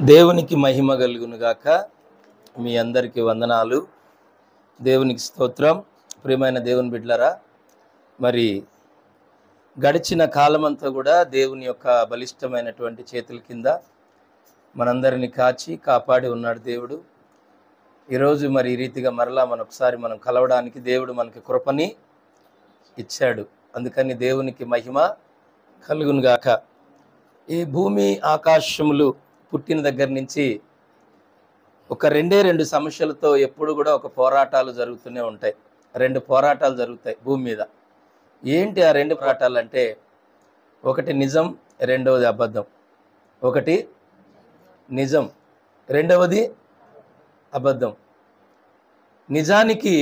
దేవునికి మహిమ కలుగును గాక. మీ అందరికీ వందనాలు. దేవునికి స్తోత్రం. ప్రియమైన దేవుని బిడ్డలారా, మరి గడిచిన కాలమంతా కూడా దేవుని యొక్క బలిష్టమైనటువంటి చేతుల కింద మనందరిని కాచి కాపాడి ఉన్నాడు దేవుడు. ఈరోజు మరి ఈ రీతిగా మరలా ఒకసారి మనం కలవడానికి దేవుడు మనకి కృపని ఇచ్చాడు. అందుకని దేవునికి మహిమ కలుగును గాక. ఈ భూమి ఆకాశములు పుట్టిన దగ్గర నుంచి ఒక రెండు సమస్యలతో ఎప్పుడు కూడా ఒక పోరాటాలు జరుగుతూనే ఉంటాయి. రెండు పోరాటాలు జరుగుతాయి భూమి మీద. ఏంటి ఆ రెండు పోరాటాలు అంటే, ఒకటి నిజం, రెండవది అబద్ధం. ఒకటి నిజం, రెండవది అబద్ధం. నిజానికి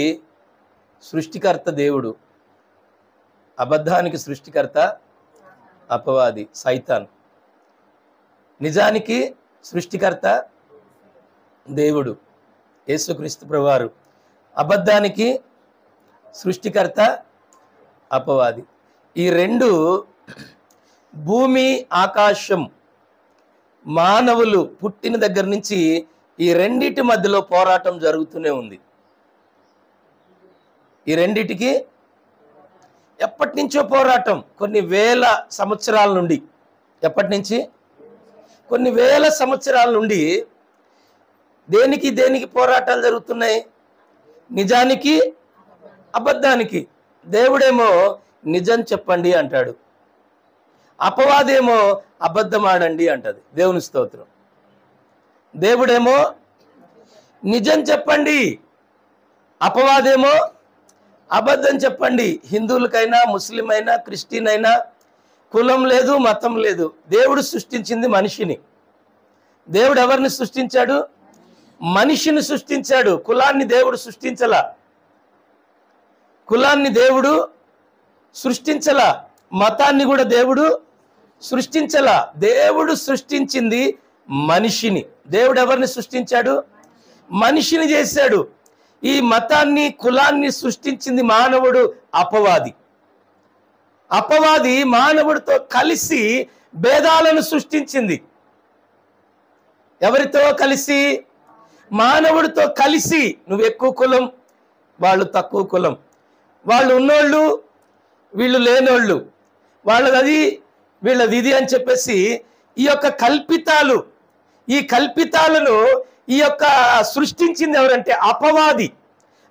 సృష్టికర్త దేవుడు, అబద్ధానికి సృష్టికర్త అపవాది సైతాన్. నిజానికి సృష్టికర్త దేవుడు యేసుక్రీస్తు ప్రభువారు, అబద్ధానికి సృష్టికర్త అపవాది. ఈ రెండు భూమి ఆకాశం మానవులు పుట్టిన దగ్గర నుంచి ఈ రెండిటి మధ్యలో పోరాటం జరుగుతూనే ఉంది. ఈ రెండిటికి ఎప్పటి నుంచో పోరాటం, కొన్ని వేల సంవత్సరాల నుండి. ఎప్పటి నుంచి? కొన్ని వేల సంవత్సరాల నుండి దేనికి పోరాటాలు జరుగుతున్నాయి? నిజానికి అబద్ధానికి. దేవుడేమో నిజం చెప్పండి అంటాడు, అపవాదేమో అబద్ధం ఆడండి అంటది. దేవుని స్తోత్రం. దేవుడేమో నిజం చెప్పండి, అపవాదేమో అబద్ధం చెప్పండి. హిందువులకైనా, ముస్లిం అయినా, క్రిస్టియన్ అయినా కులం లేదు, మతం లేదు. దేవుడు సృష్టించింది మనిషిని. దేవుడు ఎవరిని సృష్టించాడు? మనిషిని సృష్టించాడు. కులాన్ని దేవుడు సృష్టించలా, కులాన్ని దేవుడు సృష్టించలా, మతాన్ని కూడా దేవుడు సృష్టించలా. దేవుడు సృష్టించింది మనిషిని. దేవుడు ఎవరిని సృష్టించాడు? మనిషిని చేశాడు. ఈ మతాన్ని, కులాన్ని సృష్టించింది మానవుడు, అపవాది. అపవాది మానవుడితో కలిసి భేదాలను సృష్టించింది. ఎవరితో కలిసి? మానవుడితో కలిసి. నువ్వు ఎక్కువ కులం, వాళ్ళు తక్కువ కులం, వాళ్ళు ఉన్నోళ్ళు, వీళ్ళు లేనోళ్ళు, వాళ్ళది అది, వీళ్ళది ఇది అని చెప్పేసి ఈ యొక్క కల్పితాలు, ఈ కల్పితాలను ఈ యొక్క సృష్టించింది ఎవరంటే అపవాది.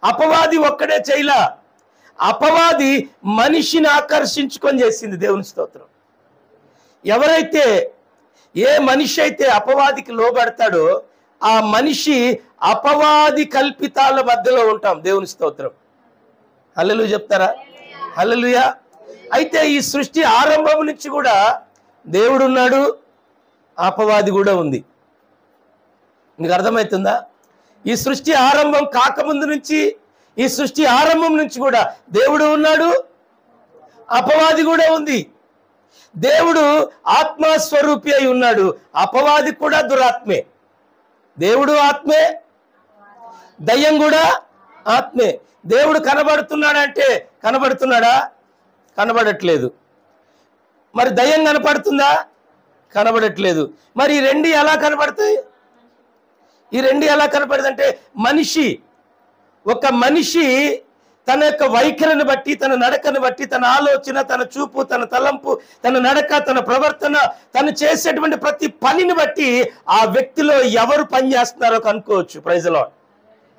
అపవాది ఒక్కడే చేయలా, అపవాది మనిషిని ఆకర్షించుకొని చేసింది. దేవుని స్తోత్రం. ఎవరైతే, ఏ మనిషి అయితే అపవాదికి లోబడతాడో ఆ మనిషి అపవాది కల్పితాల మధ్యలో ఉంటాం. దేవుని స్తోత్రం. హల్లెలూయా చెప్తారా? హల్లెలూయా. అయితే ఈ సృష్టి ఆరంభం నుంచి కూడా దేవుడు ఉన్నాడు, అపవాది కూడా ఉంది. మీకు అర్థమవుతుందా? ఈ సృష్టి ఆరంభం కాకముందు నుంచి, ఈ సృష్టి ఆరంభం నుంచి కూడా దేవుడు ఉన్నాడు, అపవాది కూడా ఉంది. దేవుడు ఆత్మస్వరూపి అయి ఉన్నాడు, అపవాది కూడా దురాత్మే. దేవుడు ఆత్మే, దయ్యం కూడా ఆత్మే. దేవుడు కనబడుతున్నాడంటే కనబడుతున్నాడా? కనబడట్లేదు. మరి దయ్యం కనపడుతుందా? కనబడట్లేదు. మరి ఈ రెండు ఎలా కనబడతాయి? ఈ రెండు ఎలా కనపడదంటే, మనిషి, ఒక మనిషి తన యొక్క వైఖరిని బట్టి, తన నడకను బట్టి, తన ఆలోచన, తన చూపు, తన తలంపు, తన నడక, తన ప్రవర్తన, తను చేసేటువంటి ప్రతి పనిని బట్టి ఆ వ్యక్తిలో ఎవరు పని చేస్తున్నారో కనుక్కోవచ్చు. Praise the lord.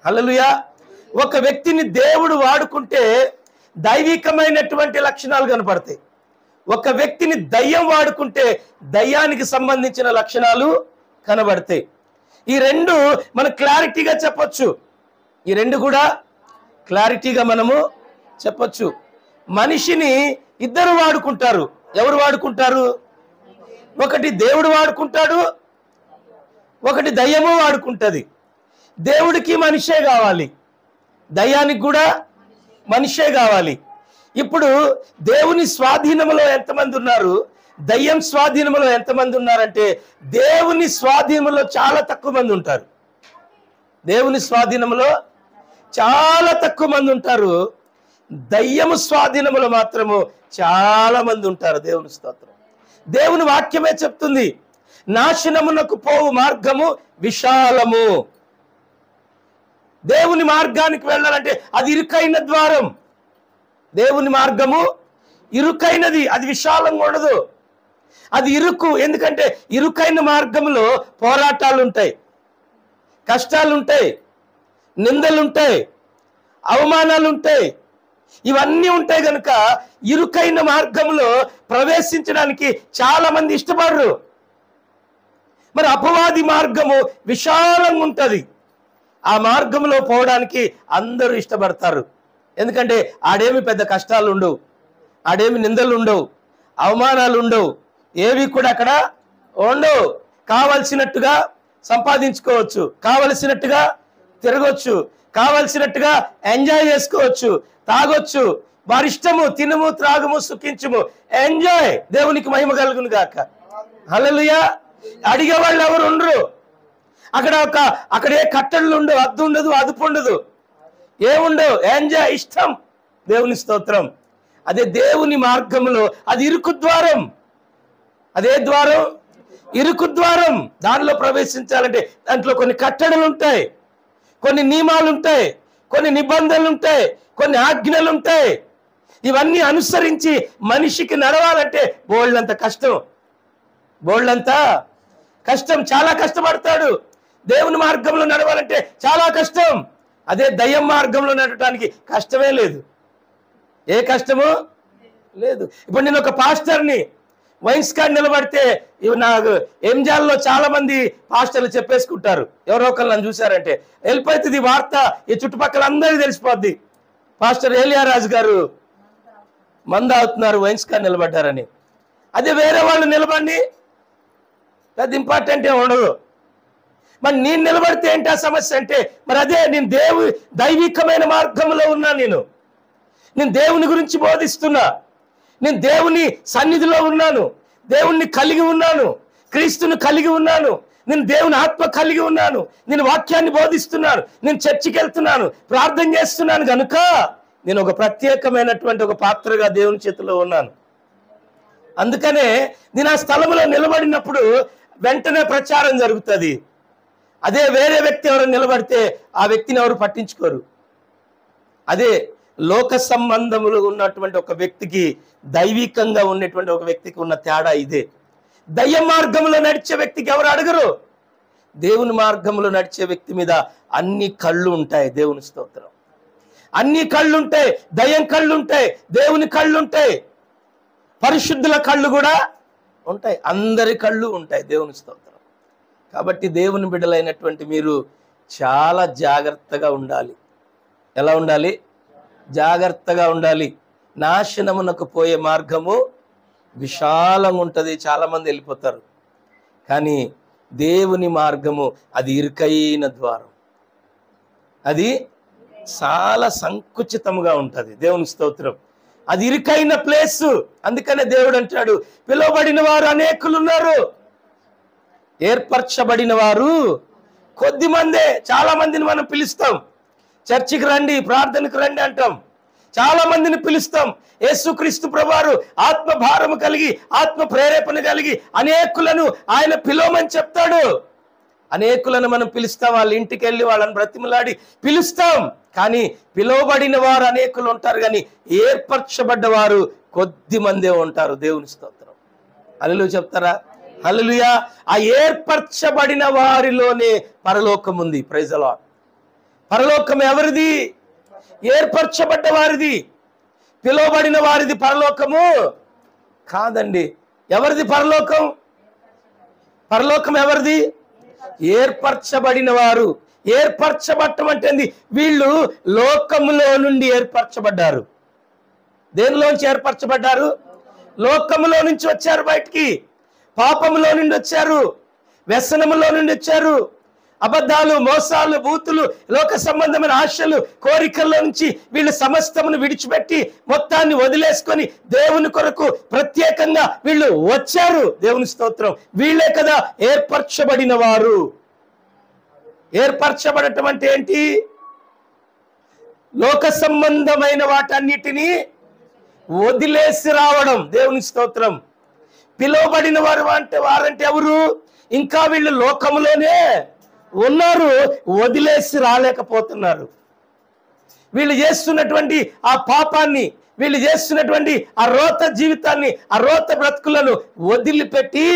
హల్లెలూయా. ఒక వ్యక్తిని దేవుడు వాడుకుంటే దైవికమైనటువంటి లక్షణాలు కనపడతాయి. ఒక వ్యక్తిని దయ్యం వాడుకుంటే దయ్యానికి సంబంధించిన లక్షణాలు కనబడతాయి. ఈ రెండు మనం క్లారిటీగా చెప్పొచ్చు. ఈ రెండు కూడా క్లారిటీగా మనము చెప్పొచ్చు. మనిషిని ఇద్దరు వాడుకుంటారు. ఎవరు వాడుకుంటారు? ఒకటి దేవుడు వాడుకుంటాడు, ఒకటి దయ్యము వాడుకుంటుంది. దేవుడికి మనిషే కావాలి, దయ్యానికి కూడా మనిషే కావాలి. ఇప్పుడు దేవుని స్వాధీనంలో ఎంతమంది ఉన్నారు? దయ్యం స్వాధీనంలో ఎంతమంది ఉన్నారంటే, దేవుని స్వాధీనంలో చాలా తక్కువ మంది ఉంటారు. దేవుని స్వాధీనంలో చాలా తక్కువ మంది ఉంటారు. దయ్యము స్వాధీనములో మాత్రము చాలా మంది ఉంటారు. దేవుని స్తోత్రం. దేవుని వాక్యమే చెప్తుంది, నాశనమునకు పోవు మార్గము విశాలము. దేవుని మార్గానికి వెళ్ళాలంటే అది ఇరుకైన ద్వారం. దేవుని మార్గము ఇరుకైనది, అది విశాలంగా ఉండదు, అది ఇరుకు. ఎందుకంటే ఇరుకైన మార్గంలో పోరాటాలు ఉంటాయి, కష్టాలు ఉంటాయి, నిందలుంటాయి, అవమానాలు ఉంటాయి, ఇవన్నీ ఉంటాయి కనుక ఇరుకైన మార్గంలో ప్రవేశించడానికి చాలా మంది ఇష్టపడరు. మరి అపవాది మార్గము విశాలంగా ఉంటుంది, ఆ మార్గంలో పోవడానికి అందరూ ఇష్టపడతారు. ఎందుకంటే ఆడేమి పెద్ద కష్టాలు ఉండవు, ఆడేమి నిందలు ఉండవు, అవమానాలు ఉండవు, ఏవి కూడా అక్కడ ఉండవు. కావలసినట్టుగా సంపాదించుకోవచ్చు, కావలసినట్టుగా తిరగొచ్చు, కావలసినట్టుగా ఎంజాయ్ చేసుకోవచ్చు, తాగొచ్చు, వారి ఇష్టము, తినుము త్రాగుము సుఖించుము, ఎంజాయ్. దేవునికి మహిమ కలుగును గాక. హల్లెలూయా. అడిగే వాళ్ళు ఎవరు ఉండరు అక్కడ. ఏ కట్టడలు ఉండవు, అద్దు ఉండదు, అదుపు ఉండదు, ఏముండవు, ఎంజాయ్, ఇష్టం. దేవుని స్తోత్రం. అదే దేవుని మార్గంలో అది ఇరుకు ద్వారం. అదే ద్వారం ఇరుకు ద్వారం. దానిలో ప్రవేశించాలంటే దాంట్లో కొన్ని కట్టడలు ఉంటాయి, కొన్ని నియమాలు ఉంటాయి, కొన్ని నిబంధనలు ఉంటాయి, కొన్ని ఆజ్ఞలు ఉంటాయి. ఇవన్నీ అనుసరించి మనిషికి నడవాలంటే బోళ్ళంత కష్టం, బోళ్ళంత కష్టం. చాలా కష్టపడతాడు. దేవుని మార్గంలో నడవాలంటే చాలా కష్టం. అదే దయ్యం మార్గంలో నడవడానికి కష్టమే లేదు, ఏ కష్టము లేదు. ఇప్పుడు నేను ఒక పాస్టర్ని, వైన్స్ కార్డ్ నిలబడితే నాకు ఎంజాల్లో చాలా మంది పాస్టర్లు చెప్పేసుకుంటారు. ఎవరో ఒకరు నన్ను చూశారంటే వెళ్ళిపోతుంది వార్త, ఈ చుట్టుపక్కల అందరికీ తెలిసిపోద్ది, పాస్టర్ ఏలియారాజు గారు మంద అవుతున్నారు, వైన్స్ కార్డ్ నిలబడ్డారని. అదే వేరే వాళ్ళు నిలబడి పెద్ద ఇంపార్టెంట్ ఏమి ఉండదు. మరి నేను నిలబడితే ఏంటి ఆ సమస్య అంటే, మరి అదే నేను దైవికమైన మార్గంలో ఉన్నా, నేను దేవుని గురించి బోధిస్తున్నా, నేను దేవుని సన్నిధిలో ఉన్నాను, దేవుణ్ణి కలిగి ఉన్నాను, క్రీస్తుని కలిగి ఉన్నాను, నేను దేవుని ఆత్మ కలిగి ఉన్నాను, నేను వాక్యాన్ని బోధిస్తున్నాను, నేను చర్చికి వెళ్తున్నాను, ప్రార్థన చేస్తున్నాను కనుక నేను ఒక ప్రత్యేకమైనటువంటి ఒక పాత్రగా దేవుని చేతిలో ఉన్నాను. అందుకనే నేను ఆ స్థలంలో నిలబడినప్పుడు వెంటనే ప్రచారం జరుగుతుంది. అదే వేరే వ్యక్తి ఎవరు నిలబడితే ఆ వ్యక్తిని ఎవరు పట్టించుకోరు. అదే లోక సంబంధములు ఉన్నటువంటి ఒక వ్యక్తికి, దైవికంగా ఉన్నటువంటి ఒక వ్యక్తికి ఉన్న తేడా ఇదే. దయ్య మార్గంలో నడిచే వ్యక్తికి ఎవరు అడగరు, దేవుని మార్గంలో నడిచే వ్యక్తి మీద అన్ని కళ్ళు ఉంటాయి. దేవుని స్తోత్రం. అన్ని కళ్ళు ఉంటాయి, దయ్యం కళ్ళు ఉంటాయి, దేవుని కళ్ళు ఉంటాయి, పరిశుద్ధుల కళ్ళు కూడా ఉంటాయి, అందరి కళ్ళు ఉంటాయి. దేవుని స్తోత్రం. కాబట్టి దేవుని బిడ్డలైనటువంటి మీరు చాలా జాగ్రత్తగా ఉండాలి. ఎలా ఉండాలి? జాగ్రత్తగా ఉండాలి. నాశనమునకు పోయే మార్గము విశాలంగా ఉంటుంది, చాలామంది వెళ్ళిపోతారు. కానీ దేవుని మార్గము అది ఇరుకైన ద్వారం, అది చాలా సంకుచితంగా ఉంటుంది. దేవుని స్తోత్రం. అది ఇరుకైన ప్లేసు. అందుకనే దేవుడు అంటాడు, పిలువబడిన వారు అనేకులు ఉన్నారు, ఏర్పరచబడిన వారు కొద్ది మందే. చాలా మందిని మనం పిలుస్తాం, చర్చికి రండి, ప్రార్థనకు రండి అంటాం, చాలా మందిని పిలుస్తాం. యేసుక్రీస్తు ప్రభువారు ఆత్మ భారము కలిగి, ఆత్మ ప్రేరేపణ కలిగి అనేకులను ఆయన పిలవమని చెప్తాడు. అనేకులను మనం పిలుస్తాం, వాళ్ళ ఇంటికి వెళ్ళి వాళ్ళని బ్రతిమలాడి పిలుస్తాం. కానీ పిలువబడిన వారు అనేకులు ఉంటారు, కానీ ఏర్పరచబడ్డ వారు కొద్ది మందే ఉంటారు. దేవుని స్తోత్రం. హల్లెలూయా చెప్తారా? హల్లెలూయా. ఆ ఏర్పరచబడిన వారిలోనే పరలోకం ఉంది. Praise the lord. పరలోకం ఎవరిది? ఏర్పరచబడ్డ వారిది. పిలువబడిన వారిది పరలోకము కాదండి. ఎవరిది పరలోకం? పరలోకం ఎవరిది? ఏర్పరచబడిన వారు. ఏర్పరచబడటం అంటే వీళ్ళు లోకములో నుండి ఏర్పరచబడ్డారు. దేనిలోంచి ఏర్పరచబడ్డారు? లోకములో నుంచి వచ్చారు బయటికి. పాపములో నుండి వచ్చారు, వ్యసనములో నుండి వచ్చారు, అబద్ధాలు, మోసాలు, బూతులు, లోక సంబంధమైన ఆశలు, కోరికల్లో నుంచి వీళ్ళు సమస్తమును విడిచిపెట్టి మొత్తాన్ని వదిలేసుకొని దేవుని కొరకు ప్రత్యేకంగా వీళ్ళు వచ్చారు. దేవుని స్తోత్రం. వీళ్ళే కదా ఏర్పరచబడిన వారు. ఏర్పరచబడటం అంటే ఏంటి? లోక సంబంధమైన వాటన్నిటినీ వదిలేసి రావడం. దేవుని స్తోత్రం. పిలువబడిన వారంటే ఎవరు? ఇంకా వీళ్ళు లోకములోనే ఉన్నారు, వదిలేసి రాలేకపోతున్నారు. వీళ్ళు చేస్తున్నటువంటి ఆ పాపాన్ని, వీళ్ళు చేస్తున్నటువంటి ఆ రోత జీవితాన్ని, ఆ రోత బ్రతుకులను వదిలిపెట్టి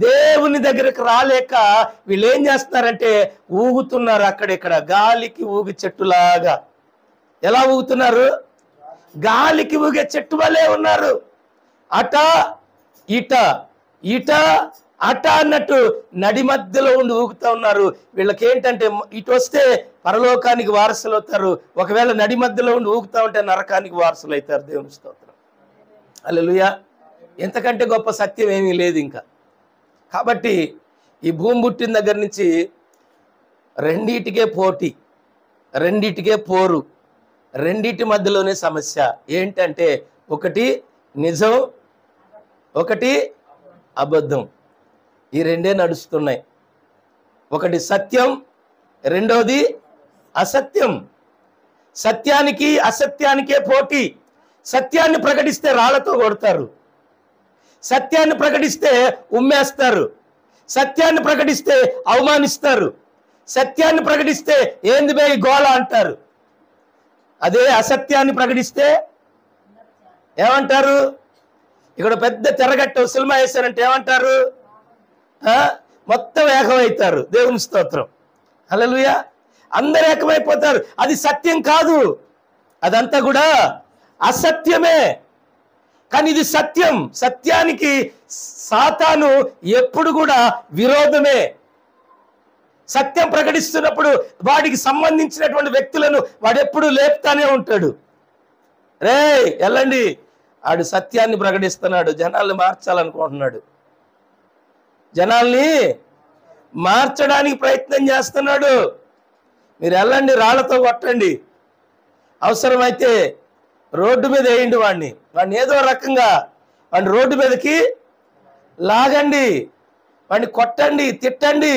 దేవుని దగ్గరకు రాలేక వీళ్ళు ఏం చేస్తున్నారంటే ఊగుతున్నారు. అక్కడిక్కడ గాలికి ఊగి చెట్టులాగా. ఎలా ఊగుతున్నారు? గాలికి ఊగే చెట్టు వలే ఉన్నారు. అట ఇట, ఇట అట అన్నట్టు నడి మధ్యలో ఉండి ఊగుతూ ఉన్నారు. వీళ్ళకి ఏంటంటే ఇటు వస్తే పరలోకానికి వారసులు అవుతారు, ఒకవేళ నడి మధ్యలో ఉండి ఊగుతూ ఉంటే నరకానికి వారసులు అవుతారు. దేవుని స్తోత్రం, హల్లెలూయా. ఎంతకంటే గొప్ప సత్యం ఏమీ లేదు ఇంకా. కాబట్టి ఈ భూమి పుట్టిన దగ్గర నుంచి రెండిటికే పోటీ, రెండిటికే పోరు, రెండిటి మధ్యలోనే సమస్య. ఏంటంటే ఒకటి నిజం, ఒకటి అబద్ధం. ఈ రెండే నడుస్తున్నాయి. ఒకటి సత్యం, రెండోది అసత్యం. సత్యానికి అసత్యానికే పోటీ. సత్యాన్ని ప్రకటిస్తే రాళ్లతో కొడతారు, సత్యాన్ని ప్రకటిస్తే ఉమ్మేస్తారు, సత్యాన్ని ప్రకటిస్తే అవమానిస్తారు, సత్యాన్ని ప్రకటిస్తే ఏంది బే గోళ అంటారు. అదే అసత్యాన్ని ప్రకటిస్తే ఏమంటారు? ఇక్కడ పెద్ద తెరగట్టు సినిమా వేశారంటే ఏమంటారు? మొత్తం ఏకమవుతారు. దేవుని స్తోత్రం, హల్లెలూయా. అందరు ఏకమైపోతారు. అది సత్యం కాదు, అదంతా కూడా అసత్యమే. కానీ ఇది సత్యం. సత్యానికి సాతాను ఎప్పుడు కూడా విరోధమే. సత్యం ప్రకటిస్తున్నప్పుడు వాడికి సంబంధించినటువంటి వ్యక్తులను వాడు ఎప్పుడు లేపుతానే ఉంటాడు. రే వెళ్ళండి, ఆడు సత్యాన్ని ప్రకటిస్తున్నాడు, జనాల్ని మార్చాలనుకుంటున్నాడు, జనాల్ని మార్చడానికి ప్రయత్నం చేస్తున్నాడు. మీరు వెళ్ళండి, రాళ్లతో కొట్టండి, అవసరమైతే రోడ్డు మీద వేయండి వాడిని, వాడిని ఏదో రకంగా వాడిని రోడ్డు మీదకి లాగండి, వాడిని కొట్టండి, తిట్టండి,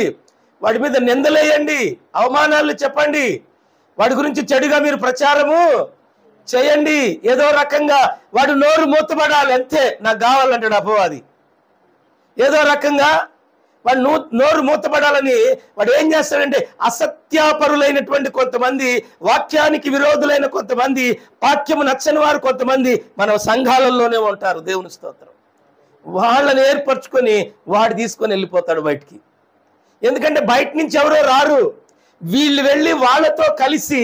వాడి మీద నిందలేయండి, అవమానాలు చెప్పండి, వాడి గురించి చెడుగా మీరు ప్రచారము చేయండి. ఏదో రకంగా వాడు నోరు మూతపడాలి, అంతే, నాకు కావాలంటాడు అపవాది. ఏదో రకంగా వాడు నోరు మూతపడాలని వాడు ఏం చేస్తాడంటే అసత్యాపరులైనటువంటి కొంతమంది, వాక్యానికి విరోధులైన కొంతమంది, వాక్యము నచ్చని వారు కొంతమంది మన సంఘాలలోనే ఉంటారు. దేవుని స్తోత్రం. వాళ్ళని ఏర్పరచుకొని వాడు తీసుకొని వెళ్ళిపోతాడు బయటికి. ఎందుకంటే బయట నుంచి ఎవరో రారు, వీళ్ళు వెళ్ళి వాళ్ళతో కలిసి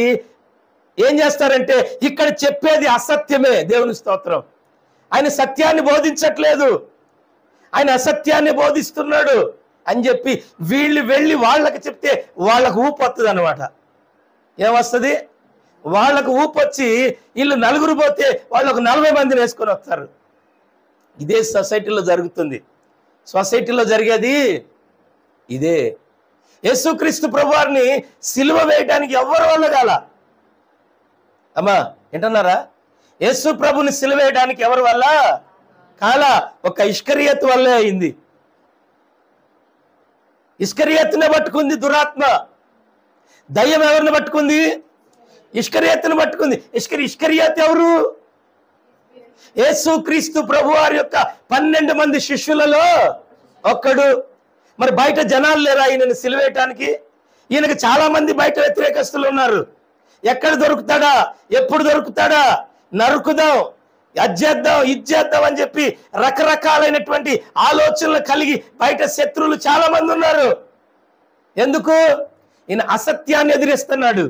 ఏం చేస్తారంటే ఇక్కడ చెప్పేది అసత్యమే. దేవుని స్తోత్రం. ఆయన సత్యాన్ని బోధించట్లేదు, ఆయన అసత్యాన్ని బోధిస్తున్నాడు అని చెప్పి వీళ్ళు వెళ్ళి వాళ్ళకి చెప్తే వాళ్ళకు ఊపు వస్తుంది అనమాట. ఏమొస్తుంది? వాళ్ళకు ఊపు వచ్చి వీళ్ళు నలుగురు పోతే వాళ్ళు ఒక 40 మందిని వేసుకొని వస్తారు. ఇదే సొసైటీలో జరుగుతుంది. సొసైటీలో జరిగేది ఇదే. యేసుక్రీస్తు ప్రభువారిని సిలువ వేయడానికి ఎవరి వల్ల కాల అమ్మా, ఏంటన్నారా? యేసు ప్రభుని సిలువ వేయడానికి ఎవరి వల్ల కాల? ఒక ఇష్కరియోతు వల్లే అయింది. ఇష్కరియోతునే పట్టుకుంది దురాత్మ. దయ్యం ఎవరిని పట్టుకుంది? ఇష్కరియోతుని పట్టుకుంది. ఇష్కరియోతు ఎవరు? యేసుక్రీస్తు ప్రభువారి యొక్క 12 మంది శిష్యులలో ఒక్కడు. మరి బయట జనాలు లేరా ఈయనని సిలువేయటానికి? ఈయనకి చాలా మంది బయట వ్యతిరేకస్తులు ఉన్నారు. ఎక్కడ దొరుకుతాడా, ఎప్పుడు దొరుకుతాడా, నరుకుదాం, అజ్జేద్దాం, ఇజ్జేద్దాం అని చెప్పి రకరకాలైనటువంటి ఆలోచనలు కలిగి బయట శత్రువులు చాలా మంది ఉన్నారు. ఎందుకు? ఈయన అసత్యాన్ని ఎదిరిస్తున్నాడు,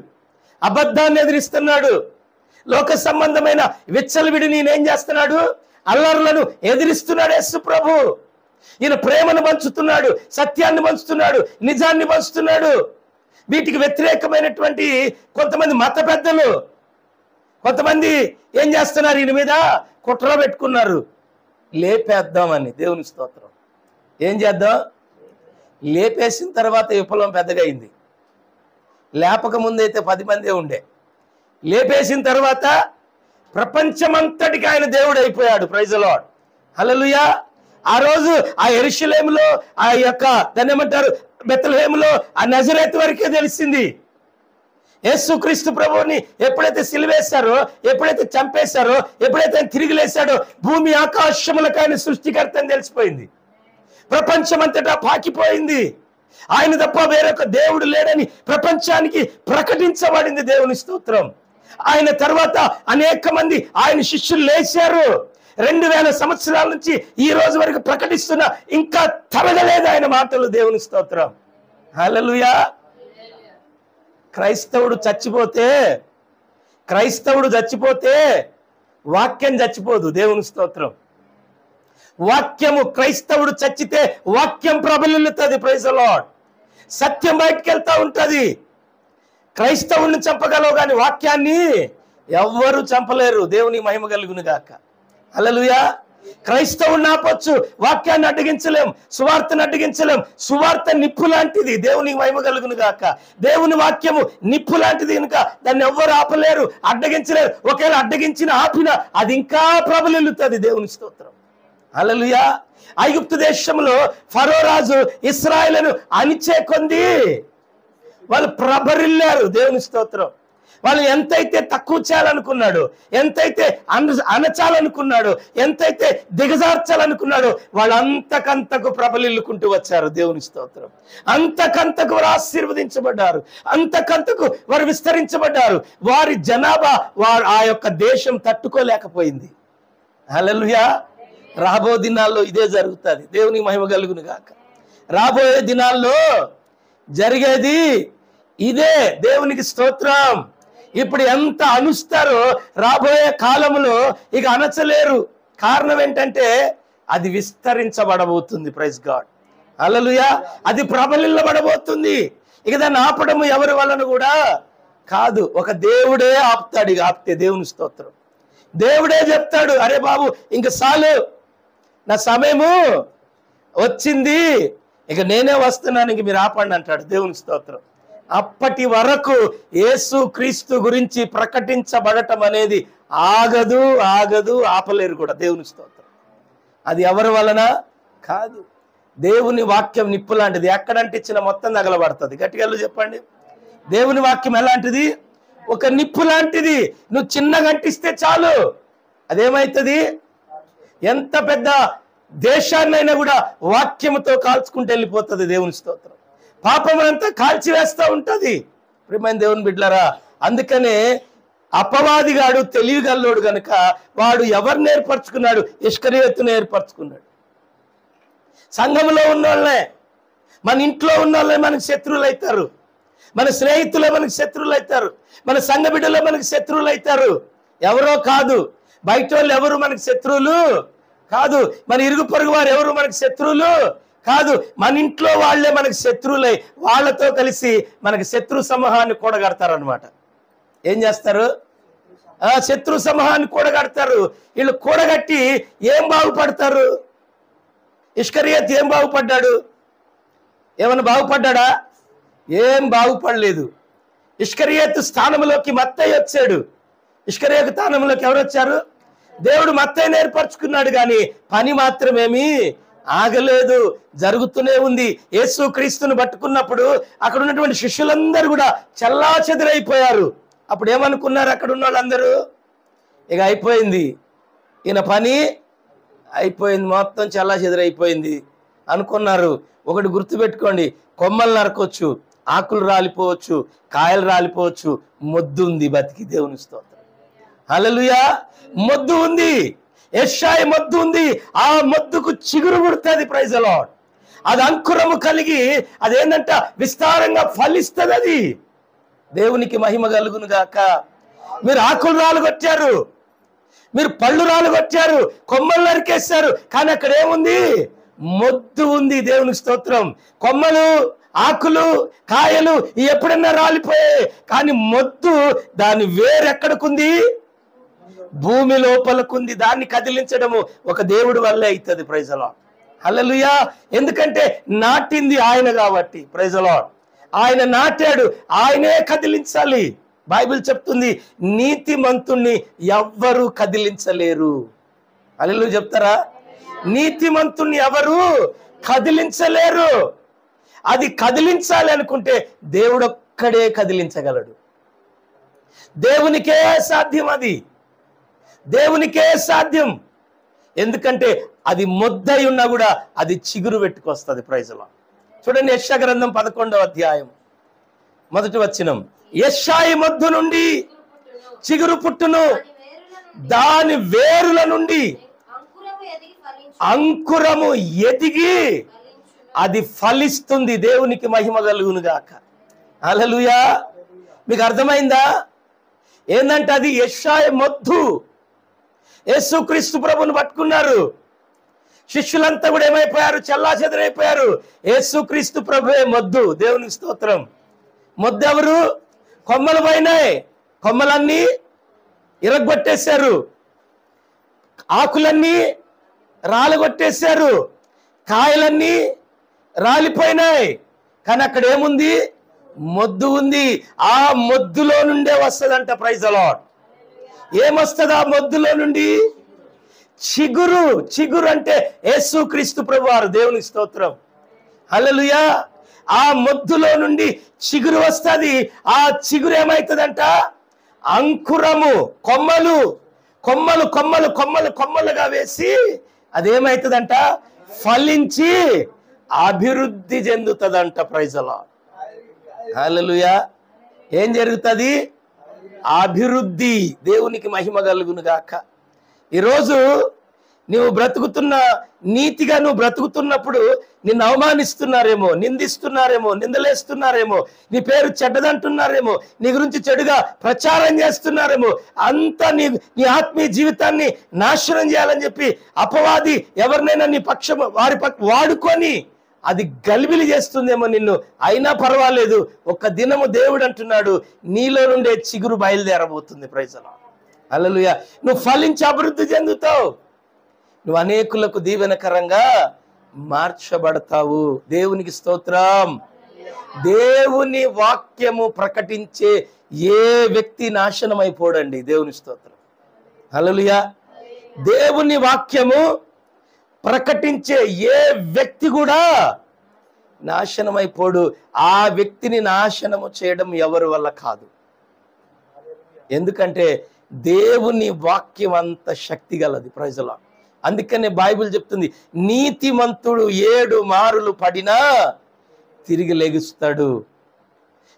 అబద్ధాన్ని ఎదిరిస్తున్నాడు, లోక సంబంధమైన విచ్చలవిడిని ఈయన ఏం చేస్తున్నాడు? అల్లర్లను ఎదిరిస్తున్నాడు యేసు ప్రభు. ఈయన ప్రేమను పంచుతున్నాడు, సత్యాన్ని పంచుతున్నాడు, నిజాన్ని పంచుతున్నాడు. వీటికి వ్యతిరేకమైనటువంటి కొంతమంది మత పెద్దలు, కొంతమంది ఏం చేస్తున్నారు? ఈయన మీద కుట్ర పెట్టుకున్నారు, లేపేద్దామని. దేవుని స్తోత్రం. ఏం చేద్దాం? లేపేసిన తర్వాత విప్లవం పెద్దగా అయింది. లేపక ముందైతే 10 మందే ఉండే. లేపేసిన తర్వాత ప్రపంచమంతటికి ఆయన దేవుడు అయిపోయాడు. ప్రైజ్ ది లార్డ్, హల్లెలూయా. ఆ రోజు ఆ యెరూషలేములో, ఆ యొక్క దాన్ని ఏమంటారు, బెత్లెహేములో, ఆ నజరేతు వరకే తెలిసింది. యేసుక్రీస్తు ప్రభువుని ఎప్పుడైతే సిలువేశారో, ఎప్పుడైతే చంపేశారో, ఎప్పుడైతే తిరిగి లేశాడో, భూమి ఆకాశములకు ఆయన సృష్టికర్త అని తెలిసిపోయింది. ప్రపంచమంతటా పాకిపోయింది. ఆయన తప్ప వేరొక దేవుడు లేడని ప్రపంచానికి ప్రకటించబడింది. దేవుని స్తోత్రం. ఆయన తర్వాత అనేక మంది ఆయన శిష్యులు లేచారు. 2000 సంవత్సరాల నుంచి ఈ రోజు వరకు ప్రకటిస్తున్న ఇంకా తరగలేదు ఆయన మాటలు. దేవుని స్తోత్రం. హల్లెలూయా. క్రైస్తవుడు చచ్చిపోతే వాక్యం చచ్చిపోదు. దేవుని స్తోత్రం. వాక్యము, క్రైస్తవుడు చచ్చితే వాక్యం ప్రబలిల్లుతుంది. Praise the lord. సత్యం బయటికి వెళ్తా ఉంటది. క్రైస్తవుడిని చంపగలవు కానీ వాక్యాన్ని ఎవ్వరు చంపలేరు. దేవుని మహిమ కలుగును గాక. హల్లెలూయా. క్రైస్తవుడిని ఆపొచ్చు, వాక్యాన్ని అడ్డగించలేం, సువార్తను అడ్డగించలేం. సువార్త నిప్పు లాంటిది. దేవుని మహిమ కలుగును గాక. దేవుని వాక్యము నిప్పు లాంటిది కనుక దాన్ని ఎవ్వరు ఆపలేరు, అడ్డగించలేరు. ఒకవేళ అడ్డగించిన ఆపినా అది ఇంకా ప్రబలిల్లుతుంది. దేవుని స్తోత్రం. హల్లెలూయా. ఐగుప్తు దేశంలో ఫరో రాజు ఇశ్రాయేలును అణిచే కొంది వాళ్ళు ప్రబరిల్లారు. దేవుని స్తోత్రం. వాళ్ళు ఎంతైతే తక్కువ చేయాలనుకున్నాడు, ఎంతైతే అణచాలనుకున్నాడు, ఎంతైతే దిగజార్చాలనుకున్నాడు, వాళ్ళు అంతకంతకు ప్రబలిల్లుకుంటూ వచ్చారు. దేవుని స్తోత్రం. అంతకంతకు వారు ఆశీర్వదించబడ్డారు, అంతకంతకు వారు విస్తరించబడ్డారు. వారి జనాభా ఆ యొక్క దేశం తట్టుకోలేకపోయింది. హల్లెలూయా. రాబో దినాల్లో ఇదే జరుగుతుంది. దేవుని మహిమ కలుగును గాక. రాబోయే దినాల్లో జరిగేది ఇదే. దేవునికి స్తోత్రం. ఇప్పుడు ఎంత అణుస్తారో రాబోయే కాలంలో ఇక అణచలేరు. కారణం ఏంటంటే అది విస్తరించబడబోతుంది. Praise God. హల్లెలూయా. అది ప్రబలిల్లబడబోతుంది. ఇక దాన్ని ఆపడము ఎవరి వలన కూడా కాదు. ఒక దేవుడే ఆపుతాడు. ఇక ఆపితే దేవుని స్తోత్రం. దేవుడే చెప్తాడు, అరే బాబు ఇంక చాలు, నా సమయము వచ్చింది, ఇక నేనే వస్తున్నాను, ఇంక మీరు ఆపండి అంటాడు. దేవుని స్తోత్రం. అప్పటి వరకు యేసు క్రీస్తు గురించి ప్రకటించబడటం అనేది ఆగదు, ఆపలేరు కూడా. దేవుని స్తోత్రం. అది ఎవరి వలన కాదు. దేవుని వాక్యం నిప్పు లాంటిది. ఎక్కడంటించిన మొత్తం తగలబడుతుంది. గట్టిగా చెప్పండి. దేవుని వాక్యం ఎలాంటిది? ఒక నిప్పు లాంటిది. నువ్వు చిన్నగా అంటిస్తే చాలు, అదేమైతుంది? ఎంత పెద్ద దేశాన్నైనా కూడా వాక్యముతో కాల్చుకుంటూ వెళ్ళిపోతుంది. దేవుని స్తోత్రం. పాపమునంతా కాల్చివేస్తూ ఉంటది. ప్రియమైన దేవుని బిడ్డలారా, అందుకనే అపవాదిగాడు తెలివిగల్లోడు గనుక వాడు ఎవరిని ఏర్పరచుకున్నాడు? ఇస్కరియోతును ఏర్పరచుకున్నాడు. సంఘంలో ఉన్నోళ్ళే, మన ఇంట్లో ఉన్నోళ్ళే మనకు శత్రువులు అవుతారు, మన స్నేహితులే మనకు శత్రువులు అవుతారు, మన సంఘ బిడ్డలే మనకు శత్రువులు అవుతారు. ఎవరో కాదు, బయట వాళ్ళు ఎవరు మనకు శత్రువులు కాదు, మన ఇరుగు పొరుగు వారు ఎవరు మనకు శత్రువులు కాదు, మన ఇంట్లో వాళ్ళే మనకు శత్రువులై వాళ్ళతో కలిసి మనకి శత్రు సమూహాన్ని కూడగడతారనమాట. ఏం చేస్తారు? శత్రు సమూహాన్ని కూడగడతారు. వీళ్ళు కూడగట్టి ఏం బాగుపడతారు? ఇస్కరియోతు ఏం బాగుపడ్డాడు? ఏమన్నా బాగుపడ్డా? ఏం బాగుపడలేదు. ఇస్కరియోతు స్థానంలోకి మత్తయి వచ్చాడు. ఇస్కరియోతు స్థానంలోకి ఎవరు వచ్చారు? దేవుడు మత్తయిని ఏర్పరచుకున్నాడు, కానీ పని మాత్రమేమీ ఆగలేదు, జరుగుతూనే ఉంది. యేసు క్రీస్తును పట్టుకున్నప్పుడు అక్కడ ఉన్నటువంటి శిష్యులందరూ కూడా చల్లా చెదిరైపోయారు. అప్పుడు ఏమనుకున్నారు అక్కడ ఉన్న వాళ్ళందరూ? ఇక అయిపోయింది, ఈయన పని అయిపోయింది, మొత్తం చల్లా చెదిరైపోయింది అనుకున్నారు. ఒకటి గుర్తుపెట్టుకోండి, కొమ్మలు నరకొచ్చు, ఆకులు రాలిపోవచ్చు, కాయలు రాలిపోవచ్చు, మొద్దు ఉంది బతికి. దేవుని స్తోత్రం. హల్లెలూయా. మొద్దు ఉంది, యెషయా మొద్దు ఉంది. ఆ మొద్దుకు చిగురు పుడుతుంది. Praise the lord. అది అంకురము కలిగి అదేంటంట విస్తారంగా ఫలిస్తుంది. అది దేవునికి మహిమ కలుగును గాక. మీరు ఆకులు రాలుగొచ్చారు, మీరు పళ్ళు రాలుగొచ్చారు, కొమ్మలు నరికేశారు, కానీ అక్కడ ఏముంది? మొద్దు ఉంది. దేవునికి స్తోత్రం. కొమ్మలు, ఆకులు, కాయలు ఎప్పుడన్నా రాలిపోయాయి, కానీ మొద్దు దాని వేరెక్కడికుంది? భూమి లోపలకుంది. దాన్ని కదిలించడము ఒక దేవుడి వల్లే అవుతుంది. Praise the lord. హల్లెలూయా. ఎందుకంటే నాటింది ఆయన కాబట్టి. Praise the lord. ఆయన నాటాడు, ఆయనే కదిలించాలి. బైబిల్ చెప్తుంది, నీతిమంతుణ్ణి ఎవ్వరూ కదిలించలేరు. హల్లెలూయా చెప్తారా? నీతిమంతుణ్ణి ఎవరు కదిలించలేరు. అది కదిలించాలి అనుకుంటే దేవుడొక్కడే కదిలించగలడు. దేవునికే సాధ్యం. అది దేవునికే సాధ్యం. ఎందుకంటే అది మొద్దై ఉన్నా కూడా అది చిగురు పెట్టుకొస్తుంది. ప్రైజ్లో చూడండి, యెషయా గ్రంథం 11వ అధ్యాయం 1వ వచనం. యెషయా మొద్దు నుండి చిగురు పుట్టును, దాని వేరుల నుండి అంకురము ఎదిగి అది ఫలిస్తుంది. దేవునికి మహిమ కలుగును గాక. హల్లెలూయా. మీకు అర్థమైందా? ఏందంటే అది యెషయా మొద్దు. యేసుక్రీస్తు ప్రభువును పట్టుకున్నారు, శిష్యులంతా కూడా ఏమైపోయారు? చెల్లాచెదరైపోయారు. యేసుక్రీస్తు ప్రభువే మొద్దు. దేవునికి స్తోత్రం. మొద్దు ఎవరు? కొమ్మలు పోయినాయి, కొమ్మలన్నీ ఇరగొట్టేశారు, ఆకులన్నీ రాలగొట్టేశారు, కాయలన్నీ రాలిపోయినాయి. కానీ అక్కడ ఏముంది? మొద్దు ఉంది. ఆ మొద్దులో నుండే వస్తుందంట. Praise the lord. ఏమొస్తుంది ఆ మొద్దులో నుండి? చిగురు. చిగురు అంటే యేసుక్రీస్తు ప్రభువారు. దేవునికి స్తోత్రం. హల్లెలూయా. ఆ మొద్దులో నుండి చిగురు వస్తుంది. ఆ చిగురు ఏమవుతుందంట? అంకురము. కొమ్మలు కొమ్మలు కొమ్మలు కొమ్మలు కొమ్మలుగా వేసి అదేమవుతుందంట? ఫలించి అభివృద్ధి చెందుతుందంట. Praise the lord. హల్లెలూయా. ఏం జరుగుతుంది? అభివృద్ధి. దేవునికి మహిమ కలుగును గాక. ఈరోజు నువ్వు బ్రతుకుతున్న నీతిగా నువ్వు బ్రతుకుతున్నప్పుడు నిన్ను అవమానిస్తున్నారేమో, నిందిస్తున్నారేమో, నిందలేస్తున్నారేమో, నీ పేరు చెడ్డదంటున్నారేమో, నీ గురించి చెడుగా ప్రచారం చేస్తున్నారేమో, అంతా నీ ఆత్మీయ జీవితాన్ని నాశనం చేయాలని చెప్పి అపవాది ఎవరినైనా నీ పక్షం వాడుకొని అది గలిబిలి చేస్తుందేమో నిన్ను. అయినా పర్వాలేదు, ఒక్క దినము దేవుడు అంటున్నాడు నీలో నుండే చిగురు బయలుదేరబోతుంది. Praise the lord. హల్లెలూయా. నువ్వు ఫలించి అభివృద్ధి చెందుతావు. నువ్వు అనేకులకు దీవెనకరంగా మార్చబడతావు. దేవునికి స్తోత్రం. దేవుని వాక్యము ప్రకటించే ఏ వ్యక్తి నాశనం అయిపోడండి. దేవుని స్తోత్రం. హల్లెలూయా. దేవుని వాక్యము ప్రకటించే ఏ వ్యక్తి కూడా నాశనమైపోడు. ఆ వ్యక్తిని నాశనము చేయడం ఎవరి వల్ల కాదు. ఎందుకంటే దేవుని వాక్యం అంత శక్తి గలది. Praise the lord. అందుకనే బైబిల్ చెప్తుంది, నీతిమంతుడు 7 మారులు పడినా తిరిగి లెగుస్తాడు.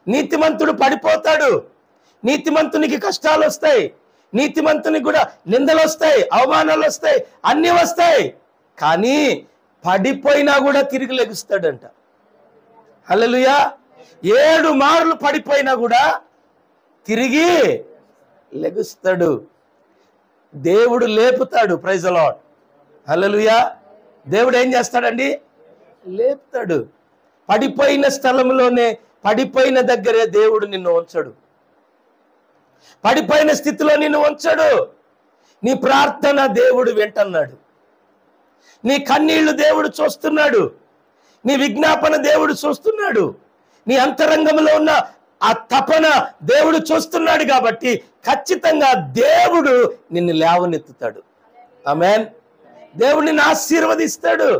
నీతిమంతుడు పడిపోతాడు, నీతిమంతునికి కష్టాలు వస్తాయి, నీతిమంతునికి కూడా నిందలు వస్తాయి, అవమానాలు వస్తాయి, అన్నీ వస్తాయి. కానీ పడిపోయినా కూడా తిరిగి లెగుస్తాడంట. హల్లెలూయా. 7 మార్లు పడిపోయినా కూడా తిరిగి లెగుస్తాడు. దేవుడు లేపుతాడు. Praise the lord. హల్లెలూయా. దేవుడు ఏం చేస్తాడండి? లేపుతాడు. పడిపోయిన స్థలంలోనే, పడిపోయిన దగ్గరే దేవుడు నిన్ను ఉంచడు. పడిపోయిన స్థితిలో నిన్ను ఉంచడు. నీ ప్రార్థన దేవుడు వింటున్నాడు. నీ కన్నీళ్లు దేవుడు చూస్తున్నాడు. నీ విజ్ఞాపన దేవుడు చూస్తున్నాడు. నీ అంతరంగంలో ఉన్న ఆ తపన దేవుడు చూస్తున్నాడు. కాబట్టి ఖచ్చితంగా దేవుడు నిన్ను లేవనెత్తుతాడు. ఆమేన్. దేవుడు నిన్ను ఆశీర్వదిస్తాడు.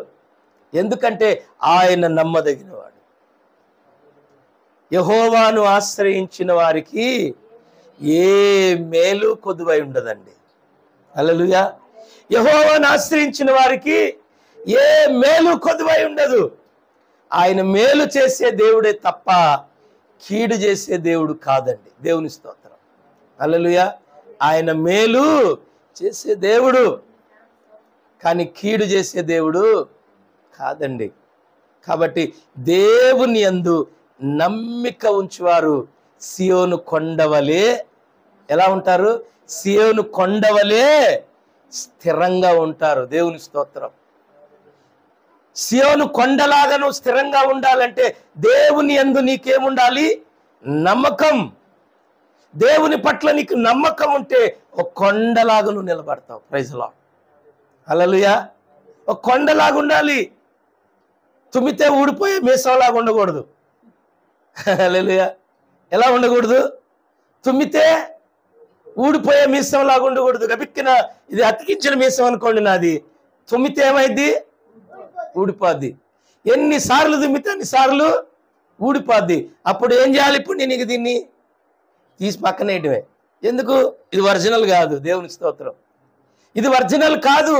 ఎందుకంటే ఆయన నమ్మదగినవాడు. యెహోవాను ఆశ్రయించిన వారికి ఏ మేలు కొదువై ఉండదండి. హల్లెలూయా. యెహోవాను ఆశ్రయించిన వారికి ఏ మేలు కొదువై ఉండదు. ఆయన మేలు చేసే దేవుడే తప్ప కీడు చేసే దేవుడు కాదండి. దేవుని స్తోత్రం. హల్లెలూయా. ఆయన మేలు చేసే దేవుడు, కానీ కీడు చేసే దేవుడు కాదండి. కాబట్టి దేవుని యందు నమ్మిక ఉంచువారు సియోను కొండవలే ఎలా ఉంటారు? సియోను కొండవలే స్థిరంగా ఉంటారు. దేవుని స్తోత్రం. సియోను కొండలాగా నువ్వు స్థిరంగా ఉండాలంటే దేవుని యందు నీకేముండాలి? నమ్మకం. దేవుని పట్ల నీకు నమ్మకం ఉంటే ఒక కొండలాగా నువ్వు నిలబడతావు. Praise the lord. హల్లెలూయా. ఒక కొండలాగా ఉండాలి. తుమ్మితే ఊడిపోయే మీసంలాగా ఉండకూడదు. హల్లెలూయా. ఎలా ఉండకూడదు? తుమ్మితే ఊడిపోయే మీసంలాగా ఉండకూడదు. గబిక్కిన ఇది అతికించిన మీసం అనుకోండి నాది, తుమ్మితే ఏమైంది? ఊడిపోద్ది. ఎన్నిసార్లు తుమ్మితే అన్నిసార్లు ఊడిపోద్ది. అప్పుడు ఏం చేయాలి? ఇప్పుడు నేను దీన్ని తీసి పక్కనేయటమే. ఎందుకు? ఇది ఒరిజినల్ కాదు. దేవుని స్తోత్రం. ఇది ఒరిజినల్ కాదు.